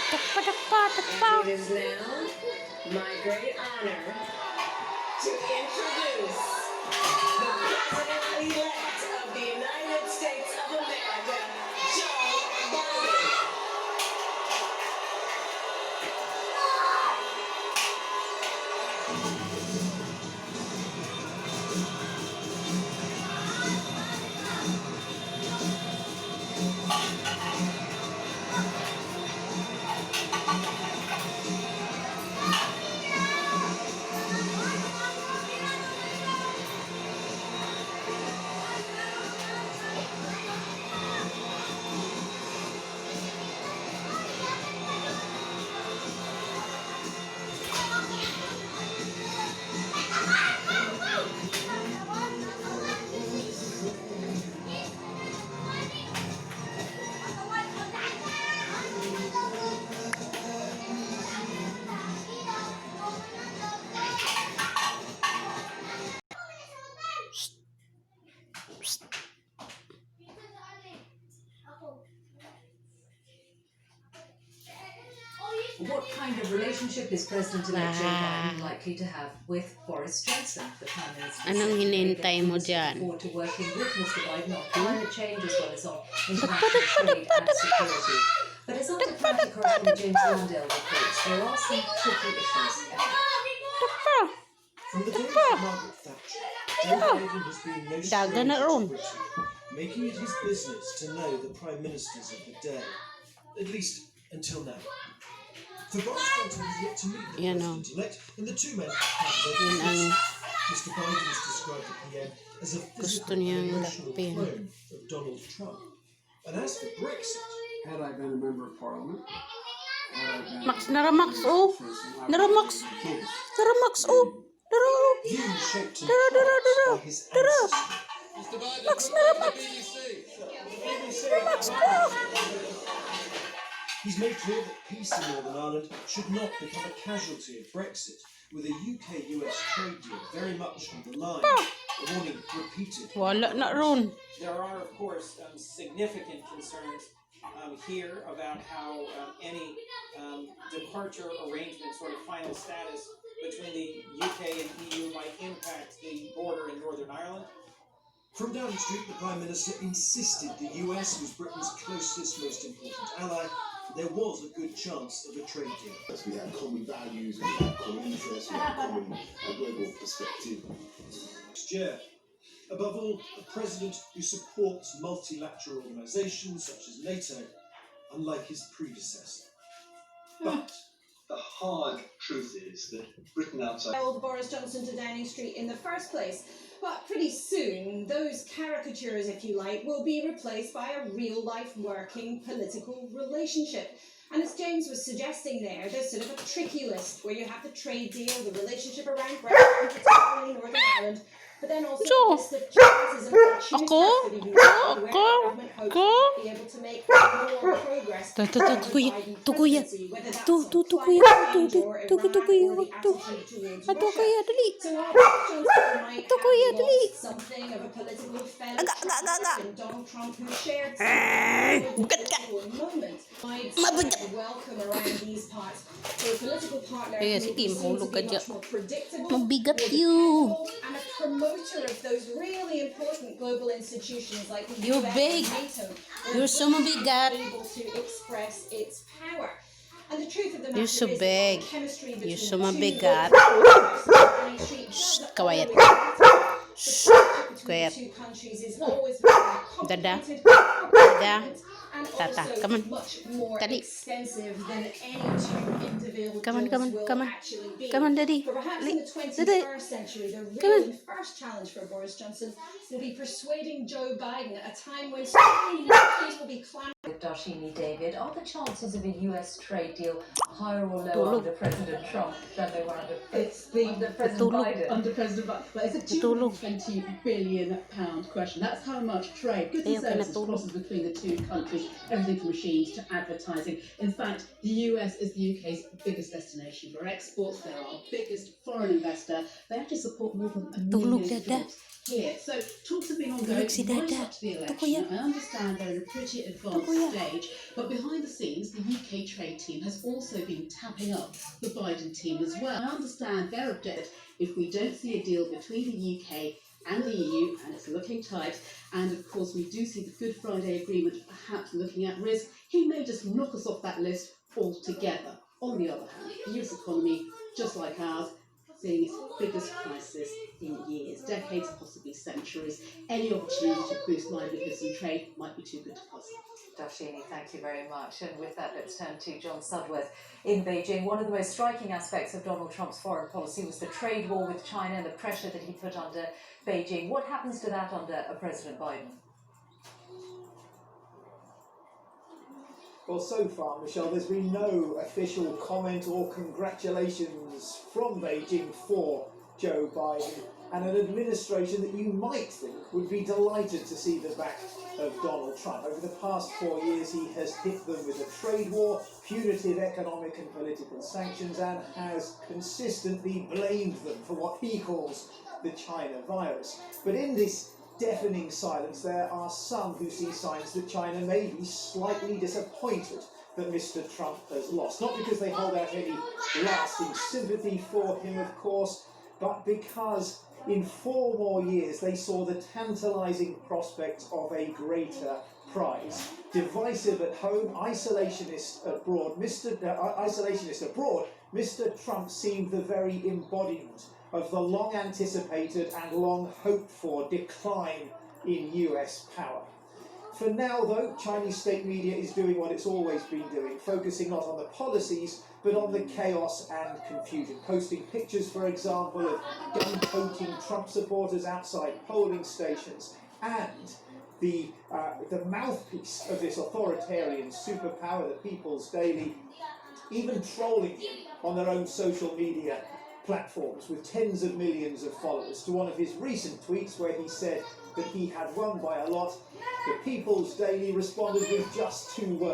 And it is now my great honor to introduce the President-elect of the United States of America, Joe Biden. What kind of relationship is President-elect Joe Biden likely to have with Boris Johnson, the Prime Minister? Anong hinihintay mo dyan? Forward to working with Mr. Biden on climate change as well as on international trade and security. But as our diplomatic correspondent James Landale reports, there are some tricky issues ahead. From the days of Margaret Thatcher, Joe Biden has been no stranger to Britain, making it his business to know the prime ministers of the day, at least until now. For Boris Johnson has yet to meet the President-elect, and the two men have their business. Mr. Biden has described the PM as a physical and emotional clone of Donald Trump. And as for Brexit, had I been a member of Parliament, Max, naramax, oh. Naramax. Naramax, oh. views shaped and cast by his ancestry. Max, naramax. Naramax, oh. He's made clear that peace in Northern Ireland should not become a casualty of Brexit, with a UK-US trade deal very much on the line. A warning repeated. Wala na ron. There are, of course, significant concerns here about how any departure arrangement, sort of final status between the UK and EU might impact the border in Northern Ireland. From Downing Street, the Prime Minister insisted the US was Britain's closest, most important ally. There was a good chance of a trade deal. we had common values, we had common interests, we had common global perspective. Next year. Above all, a president who supports multilateral organisations such as NATO, unlike his predecessor. But the hard truth is that Britain outside held Boris Johnson to Downing Street in the first place. But pretty soon, those caricatures, if you like, will be replaced by a real-life working political relationship. And as James was suggesting there, there's sort of a tricky list where you have the trade deal, the relationship around Brexit, particularly Northern Ireland, but then also a list of chances and opportunities for the UK, where the government hopes to be able to make more progress under the Biden presidency, whether that's on climate change or Iran or the attitude towards Russia. So while Boris Johnson might have lost something of a political fellowship and Donald Trump, who shared some for a moment, might welcome around these parts for a political partner who may be seen to be much more predictable, Mabigat more you. dependable, and a promoter of those really important global institutions like the You're US big. and NATO, You're so mabigat. able to express its power. And the truth of the matter You're so is big. that the chemistry between You're so the two mabigat. Shh, quiet. Shh, quiet. The two countries is always very complicated, complicated, and Tata, also come on. much more Daddy. extensive than any two individuals Come on, will actually be. Come on, Daddy. But perhaps in the Daddy. 21st century, the Come real on. and first challenge for Boris Johnson will be persuading Joe Biden at a time when so many countries will be clamoring. With Darshini David, are the chances of a US trade deal higher or lower under President Trump than they were under President Biden? Under President Biden. But it's a £220 billion question. That's how much trade, goods and services crosses between the two countries. countries, everything from machines to advertising. In fact, the US is the UK's biggest destination for exports. They're our biggest foreign investor. They actually support more than 1 Tulog, million Dada. jobs here. So talks have been ongoing Tulog si right Dada. up to the Ito, election. kuya. I understand they're in a pretty advanced kuya. stage, but behind the scenes, the UK trade team has also been tapping up the Biden team as well. I understand their objective, if we don't see a deal between the UK and the EU, and it's looking tight, and of course we do see the Good Friday Agreement perhaps looking at risk, he may just knock us off that list altogether. On the other hand, the US economy, just like ours, seeing its biggest crisis in years, decades, possibly centuries. Any opportunity to boost livelihoods and trade might be too good to pass. Darshini, thank you very much. And with that, let's turn to John Sudworth in Beijing. One of the most striking aspects of Donald Trump's foreign policy was the trade war with China and the pressure that he put under Beijing. What happens to that under President Biden? Well, so far, Michelle, there's been no official comment or congratulations from Beijing for Joe Biden, and an administration that you might think would be delighted to see the back of Donald Trump. Over the past 4 years, he has hit them with a trade war, punitive economic and political sanctions, and has consistently blamed them for what he calls the China virus. But in this deafening silence, there are some who see signs that China may be slightly disappointed that Mr. Trump has lost. Not because they hold out any lasting sympathy for him, of course, but because in 4 more years they saw the tantalising prospect of a greater prize. Divisive at home, isolationist abroad. Mr. Trump seemed the very embodiment of the long-anticipated and long-hoped-for decline in US power. For now, though, Chinese state media is doing what it's always been doing, focusing not on the policies, but on the chaos and confusion. Posting pictures, for example, of gun-toting Trump supporters outside polling stations, and the mouthpiece of this authoritarian superpower, the People's Daily, even trolling him on their own social media platforms with tens of millions of followers, to one of his recent tweets where he said that he had won by a lot. The People's Daily responded with just 2 words.